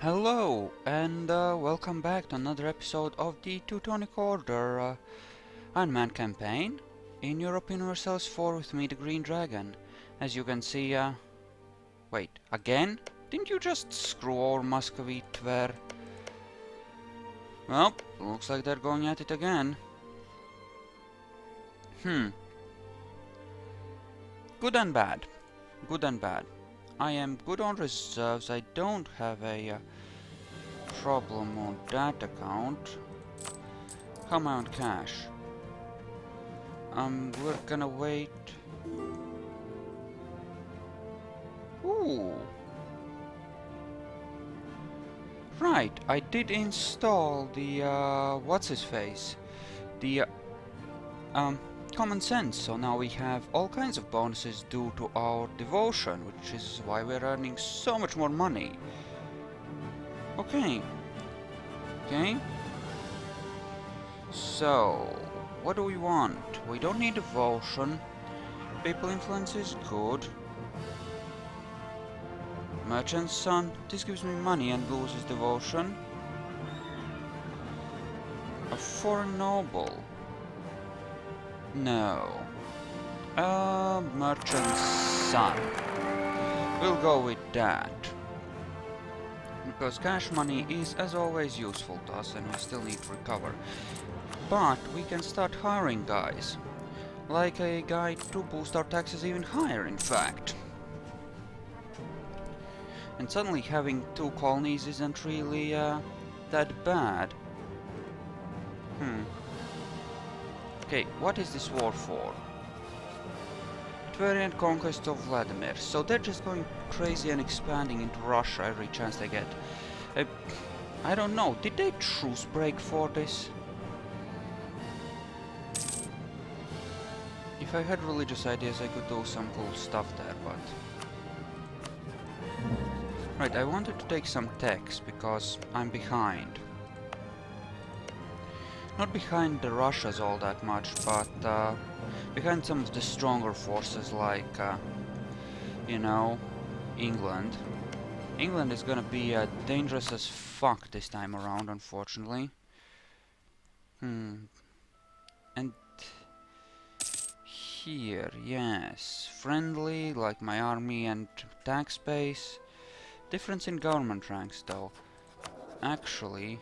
Hello, and welcome back to another episode of the Teutonic Order Ironman campaign in Europe Universalis 4 with me, the Green Dragon. As you can see, wait, again? Didn't you just screw over Muscovite Tver? Well, looks like they're going at it again. Good and bad. Good and bad. I am good on reserves, I don't have a problem on that account. How am I on cash? We're gonna wait. Ooh. Right, I did install the, what's-his-face? The, common sense, so now we have all kinds of bonuses due to our devotion, which is why we're earning so much more money. Okay. Okay. So, what do we want? We don't need devotion. People influence is good. Merchant's son. This gives me money and loses devotion. A foreign noble. No. Merchant's son. We'll go with that. Because cash money is, as always, useful to us and we still need to recover. But we can start hiring guys. Like a guy to boost our taxes even higher, in fact. And suddenly having 2 colonies isn't really that bad. Okay, what is this war for? Tverian conquest of Vladimir. So they're just going crazy and expanding into Russia every chance they get. I don't know, did they truce break for this? If I had religious ideas I could do some cool stuff there, but... Right, I wanted to take some techs because I'm behind. Not behind the Russias all that much, but behind some of the stronger forces like, you know, England. England is gonna be dangerous as fuck this time around, unfortunately. And here, yes, friendly, like my army and tax base. Difference in government ranks, though. Actually...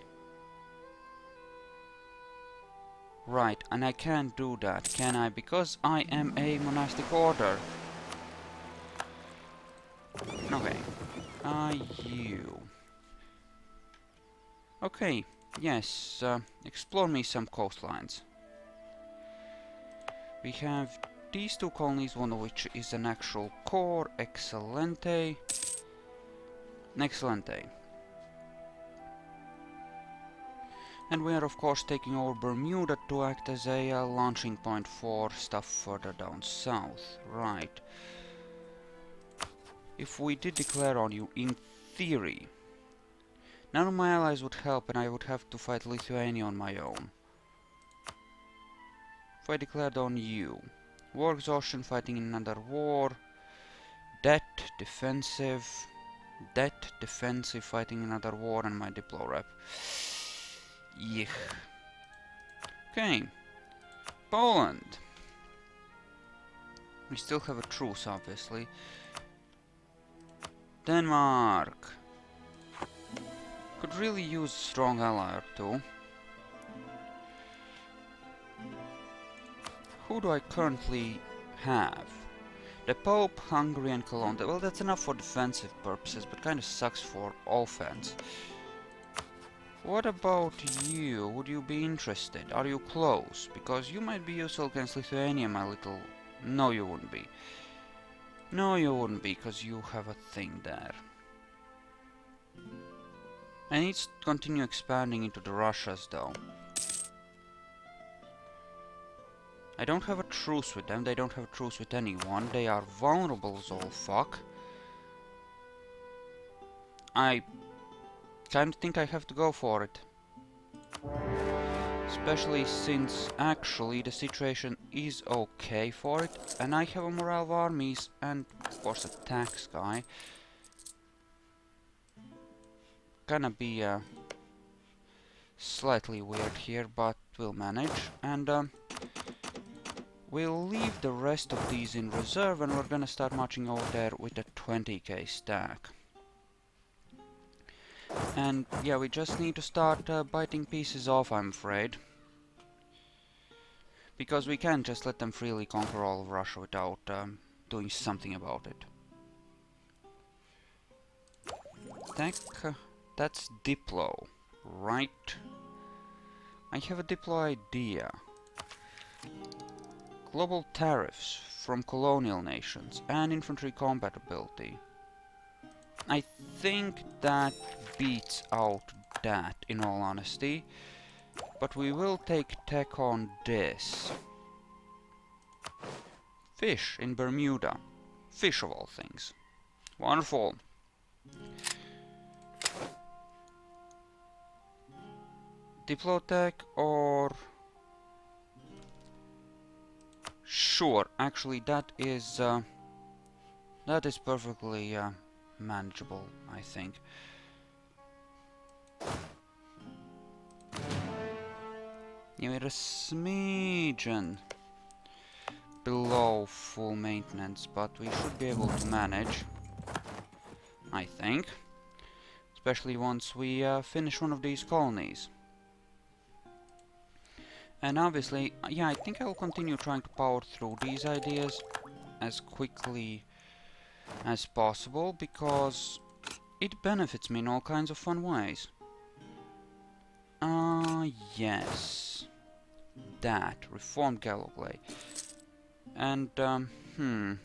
Right, and I can't do that, can I? Because I am a monastic order. Okay. You. Okay, yes, explore me some coastlines. We have these 2 colonies, one of which is an actual core. Excelente. Excelente. And we are of course taking over Bermuda to act as a launching point for stuff further down south. Right. If we did declare on you, in theory, none of my allies would help and I would have to fight Lithuania on my own. If I declared on you, war exhaustion, fighting in another war, debt, defensive, fighting another war, and my diplo rep. Yuck. Okay. Poland. We still have a truce, obviously. Denmark. Could really use a strong ally or two. Who do I currently have? The Pope, Hungary, and Cologne. Well, that's enough for defensive purposes, but kind of sucks for offense. What about you? Would you be interested? Are you close? Because you might be useful against Lithuania, my little... No, you wouldn't be. No, you wouldn't be, because you have a thing there. I need to continue expanding into the Russias, though. I don't have a truce with them, they don't have a truce with anyone. They are vulnerable as all fuck. I kind of think I have to go for it. Especially since actually the situation is okay for it, and I have a morale of armies and of course a tax guy. gonna be slightly weird here, but we'll manage. And we'll leave the rest of these in reserve, and we're gonna start marching over there with a 20k stack. And yeah, we just need to start biting pieces off, I'm afraid. Because we can't just let them freely conquer all of Russia without doing something about it. That's Diplo, right? I have a Diplo idea. Global tariffs from colonial nations and infantry compatibility. I think that beats out that, in all honesty. But we will take tech on this. Fish in Bermuda. Fish of all things. Wonderful. Diplotech or... Sure, actually that is perfectly manageable, I think. Yeah, we're a smidgen below full maintenance, but we should be able to manage, I think. Especially once we finish one of these colonies. And obviously, yeah, I think I'll continue trying to power through these ideas as quickly as possible, because it benefits me in all kinds of fun ways. Yes. That. Reformed Galloway. And, going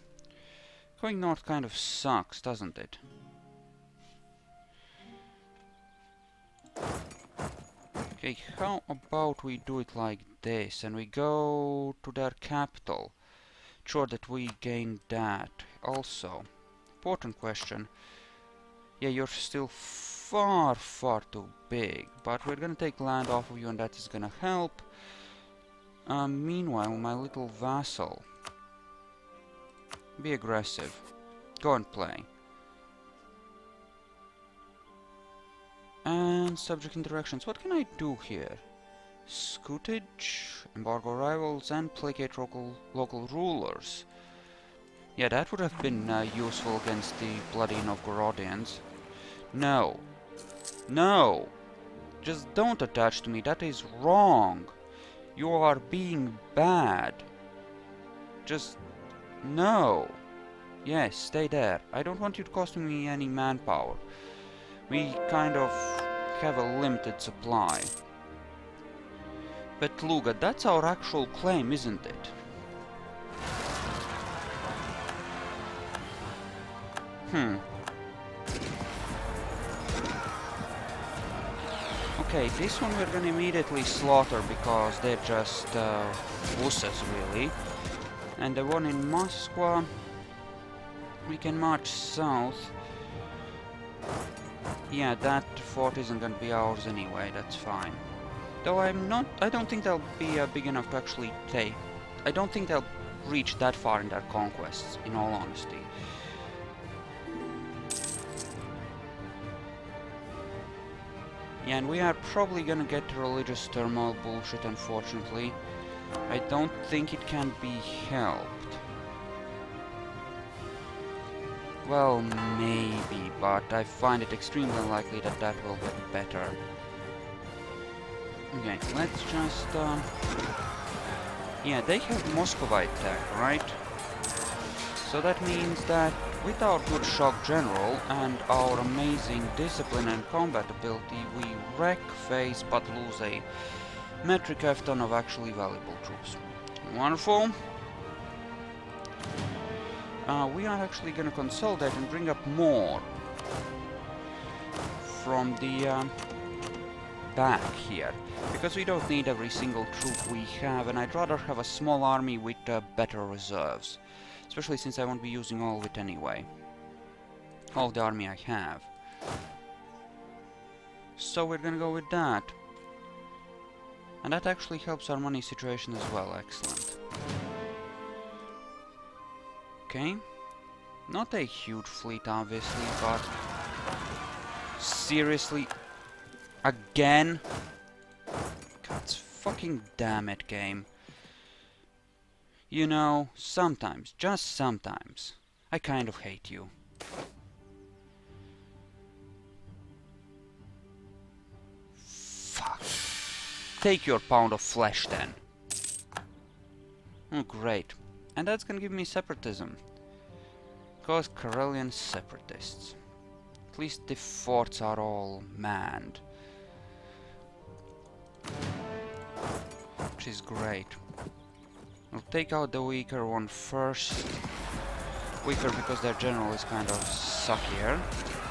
north kind of sucks, doesn't it? Okay, how about we do it like this, and we go to their capital. Sure that we gain that. Also, important question. Yeah, you're still far, far too big, but we're gonna take land off of you, and that is gonna help. Meanwhile, my little vassal. Be aggressive. Go and play. And subject interactions. What can I do here? Scootage, embargo rivals, and placate local rulers. Yeah, that would have been useful against the bloody Novgorodians. No. No! Just don't attach to me, that is wrong. You are being bad. Just... no. Yes, stay there. I don't want you to cost me any manpower. We kind of have a limited supply. But Luga, that's our actual claim, isn't it? Okay, this one we're gonna immediately slaughter because they're just wusses, really. And the one in Moskva, we can march south. Yeah, that fort isn't gonna be ours anyway, that's fine. Though I don't think they'll be big enough to actually take... I don't think they'll reach that far in their conquests, in all honesty. Yeah, and we are probably gonna get religious turmoil bullshit, unfortunately. I don't think it can be helped. Well, maybe, but I find it extremely unlikely that that will get better. Okay, let's just, yeah, they have Muscovite tech, right? So that means that with our good shock general and our amazing discipline and combat ability, we wreck, phase, but lose a metric F-ton of actually valuable troops. Wonderful. We are actually gonna consolidate and bring up more from the back here, because we don't need every single troop we have, and I'd rather have a small army with better reserves, especially since I won't be using all of it anyway, all of the army I have. So we're gonna go with that, and that actually helps our money situation as well. Excellent. Okay, not a huge fleet obviously, but Seriously? Again? God fucking damn it, game. You know, sometimes, just sometimes, I kind of hate you. Fuck. Take your pound of flesh then. Oh, great. And that's gonna give me separatism. Because Karelian separatists. At least the forts are all manned. Which is great. I'll take out the weaker one first. Weaker because their general is kind of suckier.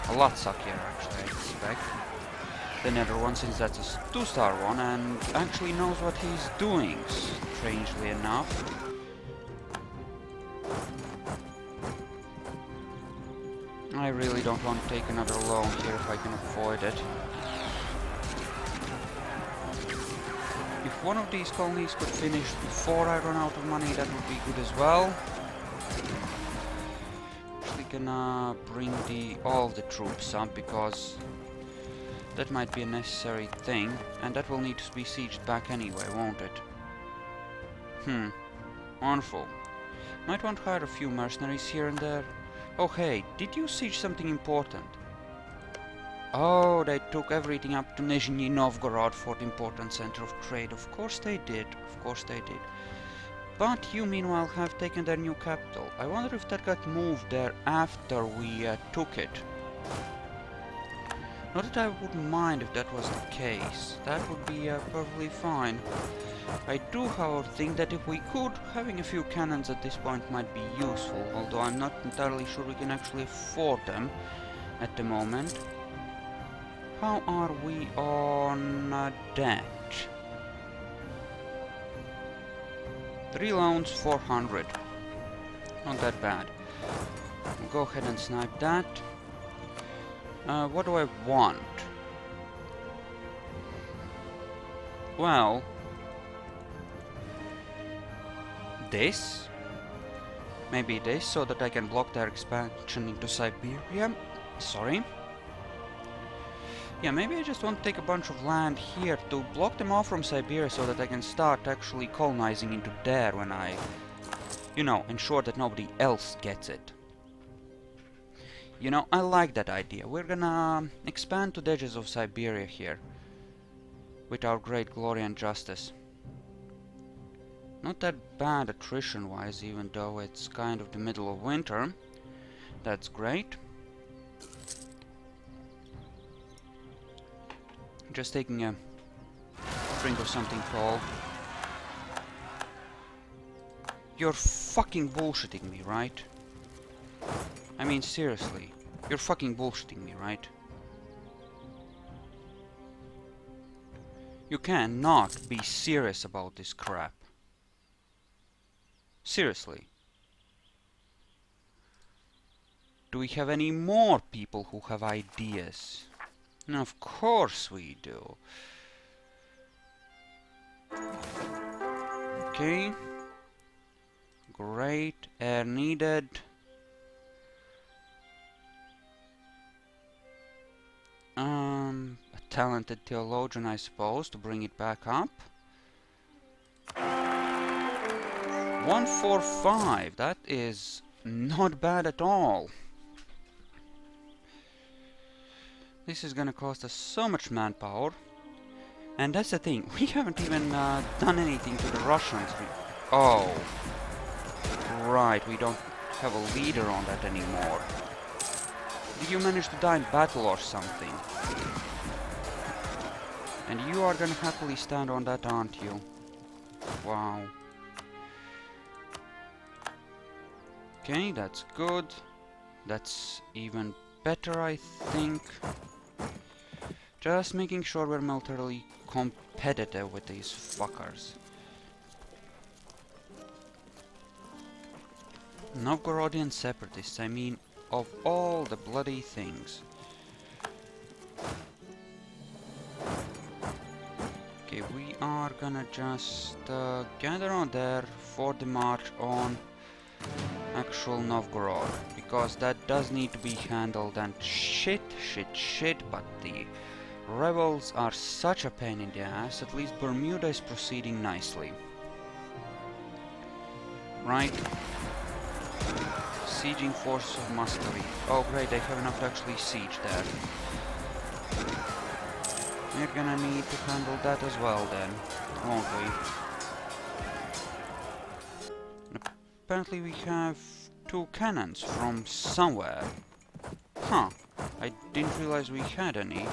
A lot suckier actually, I expect. Than the other one, since that's a 2-star one and actually knows what he's doing, strangely enough. I really don't want to take another loan here if I can avoid it. If one of these colonies could finish before I run out of money, that would be good as well. Actually gonna bring all of the troops up, because that might be a necessary thing, and that will need to be sieged back anyway, won't it? Wonderful. Might want to hire a few mercenaries here and there. Oh hey, did you siege something important? Oh, they took everything up to Nizhny Novgorod for the important center of trade. Of course they did, of course they did. But you meanwhile have taken their new capital. I wonder if that got moved there after we took it. Not that I wouldn't mind if that was the case. That would be perfectly fine. I do, however, think that if we could, having a few cannons at this point might be useful, although I'm not entirely sure we can actually afford them at the moment. How are we on debt? 3 loans, 400. Not that bad. We'll go ahead and snipe that. What do I want? Well, this? Maybe this, so that I can block their expansion into Siberia. Sorry. Yeah, maybe I just want to take a bunch of land here to block them off from Siberia so that I can start actually colonizing into there when I, you know, ensure that nobody else gets it. You know, I like that idea. We're gonna expand to the edges of Siberia here with our great glory and justice. Not that bad attrition-wise, even though it's kind of the middle of winter. That's great. Just taking a drink of something cold. You're fucking bullshitting me, right? I mean, seriously. You're fucking bullshitting me, right? You cannot be serious about this crap. Seriously. Do we have any more people who have ideas? Of course we do. Okay. Great. Air needed. A talented theologian, I suppose, to bring it back up. 145. That is not bad at all. This is gonna cost us so much manpower. And that's the thing, we haven't even done anything to the Russians. Oh. Right, we don't have a leader on that anymore. Did you manage to die in battle or something? And you are gonna happily stand on that, aren't you? Wow. Okay, that's good. That's even better, I think. Just making sure we're militarily competitive with these fuckers. Novgorodian separatists, I mean, of all the bloody things. Okay, we are gonna just gather on there for the march on actual Novgorod, because that does need to be handled, and shit, but the rebels are such a pain in the ass. At least Bermuda is proceeding nicely. Right. Sieging forces of Muscovy. Oh great, they have enough to actually siege there. We're gonna need to handle that as well then, won't we? Apparently we have 2 cannons from somewhere. Huh, I didn't realize we had any.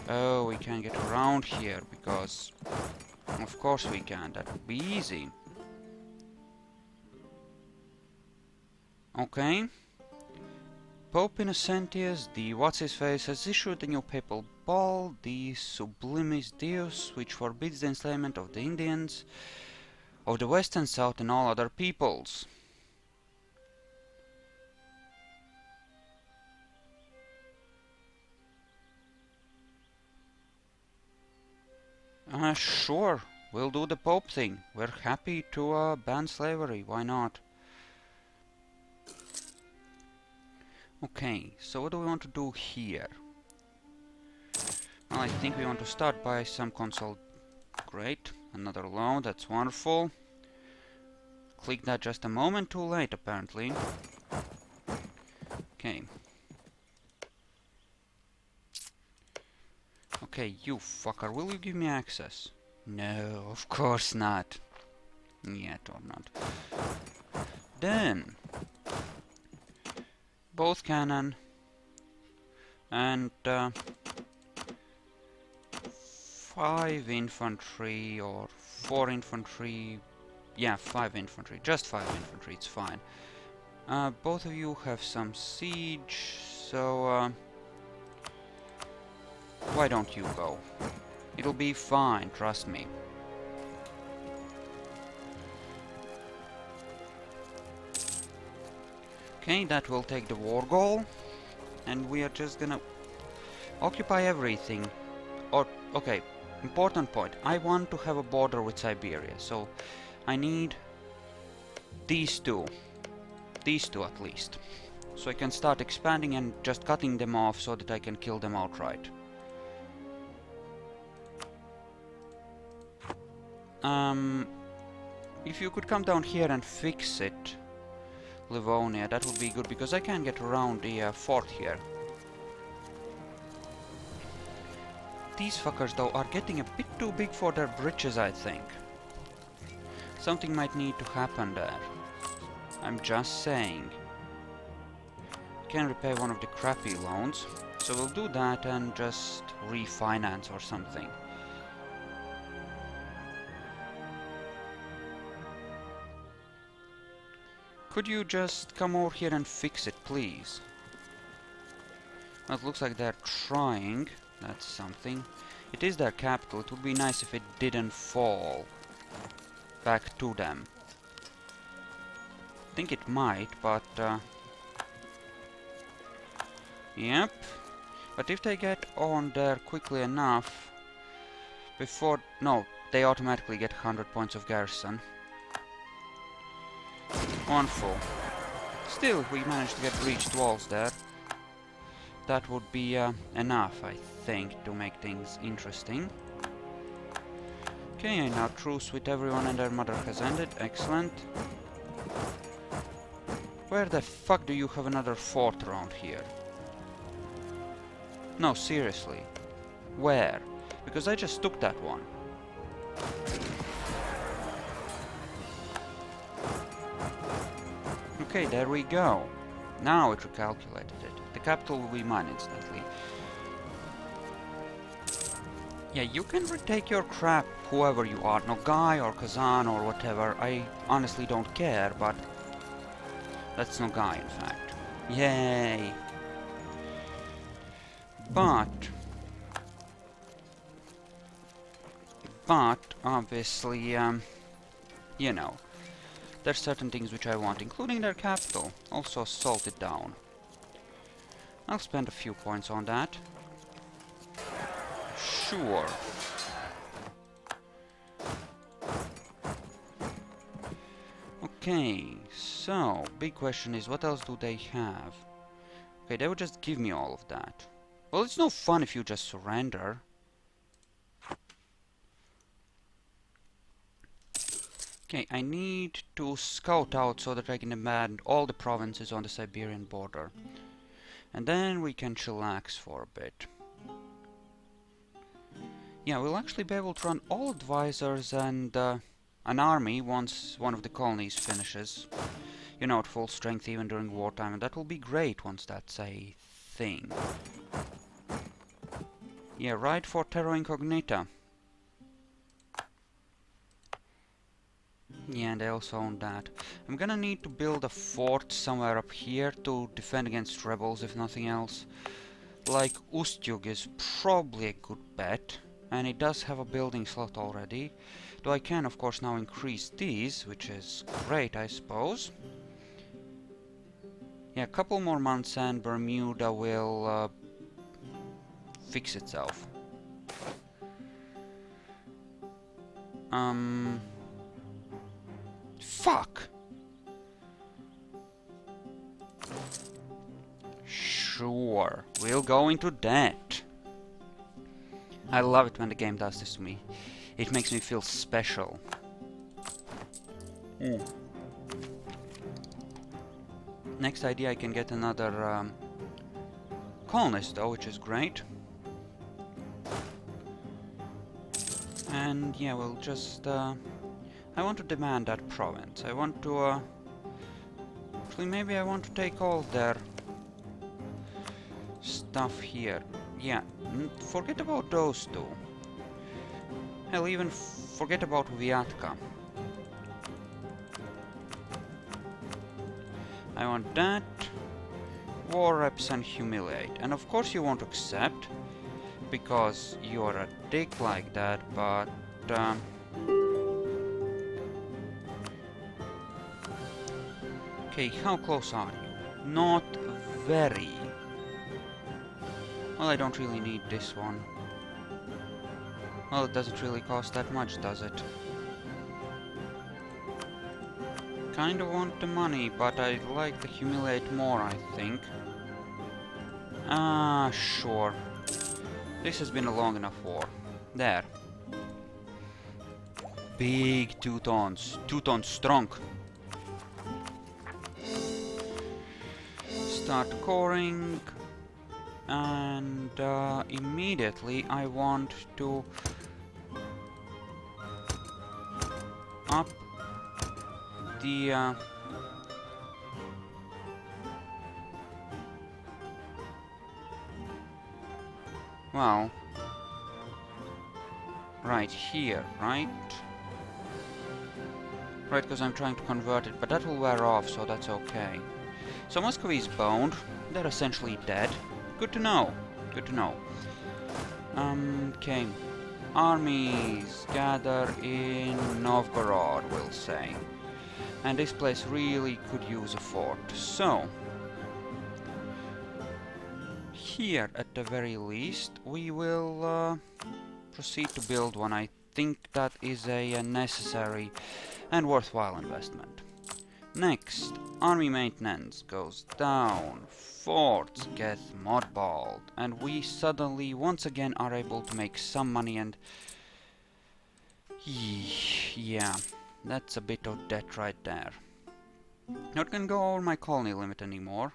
Oh, we can get around here because... Of course we can, that would be easy. Okay. Pope Innocentius, the what's-his-face, has issued a new papal bull, the Sublimis Deus, which forbids the enslavement of the Indians, of the West and South and all other peoples. Sure, we'll do the Pope thing. We're happy to ban slavery, why not? Okay, so what do we want to do here? Well, I think we want to start by some console. Great, another loan, that's wonderful. Click that just a moment too late, apparently. Okay. Okay, you fucker, will you give me access? No, of course not. Yet or not. Then, both cannon and 5 infantry or 4 infantry. Yeah, 5 infantry. Just 5 infantry, it's fine. Both of you have some siege, so why don't you go? It'll be fine, trust me. Okay, that will take the war goal, and we are just gonna occupy everything. Or, okay, important point. I want to have a border with Siberia, so I need these two. These two at least. So I can start expanding and just cutting them off so that I can kill them outright. If you could come down here and fix it, Livonia, that would be good, because I can't get around the fort here. These fuckers, though, are getting a bit too big for their britches, I think. Something might need to happen there. I'm just saying. Can repay one of the crappy loans, so we'll do that and just refinance or something. Could you just come over here and fix it, please? Well, it looks like they're trying. That's something. It is their capital. It would be nice if it didn't fall back to them. I think it might, but yep. But if they get on there quickly enough, before... No, they automatically get 100 points of garrison. Wonderful. Still, if we manage to get breached walls there, that would be enough, I think, to make things interesting. Okay, now truce with everyone and their mother has ended. Excellent. Where the fuck do you have another fort around here? No, seriously. Where? Because I just took that one. Okay, there we go. Now it recalculated it. The capital will be mine instantly. Yeah, you can retake your crap, whoever you are. Nogai or Kazan or whatever. I honestly don't care, but... That's Nogai, in fact. Yay! But, obviously, you know, there's certain things which I want, including their capital. Also salt it down. I'll spend a few points on that. Sure. Okay, So, big question is, what else do they have? Okay, they would just give me all of that. Well, it's no fun if you just surrender. Okay, I need to scout out so that I can demand all the provinces on the Siberian border. And then we can chillax for a bit. Yeah, we'll actually be able to run all advisors and an army once one of the colonies finishes. You know, at full strength even during wartime, and that will be great once that's a thing. Yeah, right for Terra Incognita. Yeah, and I also own that. I'm gonna need to build a fort somewhere up here to defend against rebels, if nothing else. Like, Ustyug is probably a good bet, and it does have a building slot already. Though I can, of course, now increase these, which is great, I suppose. Yeah, a couple more months and Bermuda will fix itself. Fuck! Sure, we'll go into debt. I love it when the game does this to me. It makes me feel special. Next idea, I can get another colonist though, which is great. And yeah, we'll just... I want to demand that province. I want to... Actually, maybe I want to take all their stuff here. Yeah, forget about those two. Hell, even forget about Vyatka. I want that. War reps and humiliate. And of course you won't accept, because you're a dick like that, but... Okay, how close are you? Not very. Well, I don't really need this one. Well, it doesn't really cost that much, does it? Kind of want the money, but I'd like to humiliate more, I think. Ah, sure. This has been a long enough war. There. Big Teutons. Teutons strong. Start coring. And immediately I want to up the well, right here, right? Right, because I'm trying to convert it, but that will wear off, so that's okay. So Muscovy is boned. They're essentially dead. Good to know. Good to know. Okay. Armies gather in Novgorod, we'll say. And this place really could use a fort. So, here at the very least, we will proceed to build one. I think that is a necessary and worthwhile investment. Next, army maintenance goes down, forts get mothballed, and we suddenly once again are able to make some money and... yeah, that's a bit of debt right there. Not gonna go over my colony limit anymore,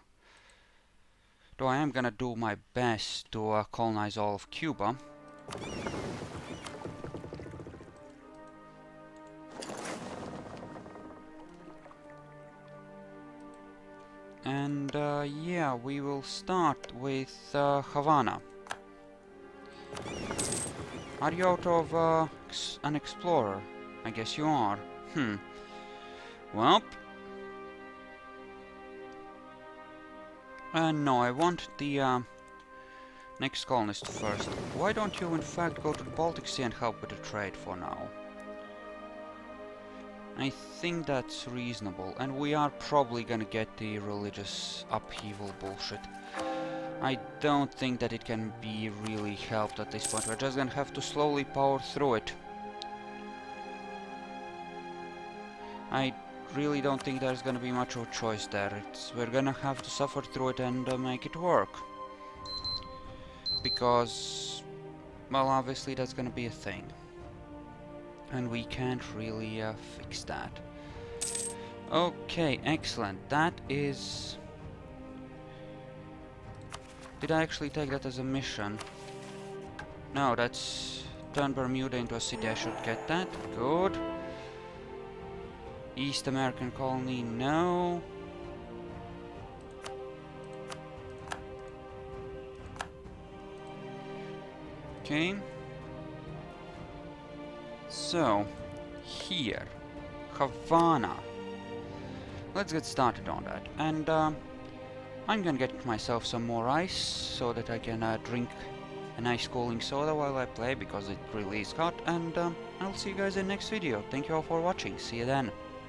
though I am gonna do my best to colonize all of Cuba. And yeah, we will start with Havana. Are you out of an explorer? I guess you are. Well. No, I want the next colonist first. Why don't you in fact go to the Baltic Sea and help with the trade for now? I think that's reasonable, and we are probably gonna get the religious upheaval bullshit. I don't think that it can be really helped at this point. We're just gonna have to slowly power through it. I'd really don't think there's gonna be much of a choice there. We're gonna have to suffer through it and make it work. Because, well, obviously that's gonna be a thing. And we can't really fix that. Okay, excellent. That is... Did I actually take that as a mission? No, that's... Turn Bermuda into a city. I should get that. Good. East American colony, no. Okay. So, here. Havana. Let's get started on that. And, I'm gonna get myself some more ice so that I can drink a nice cooling soda while I play, because it really is hot. And I'll see you guys in the next video. Thank you all for watching. See you then.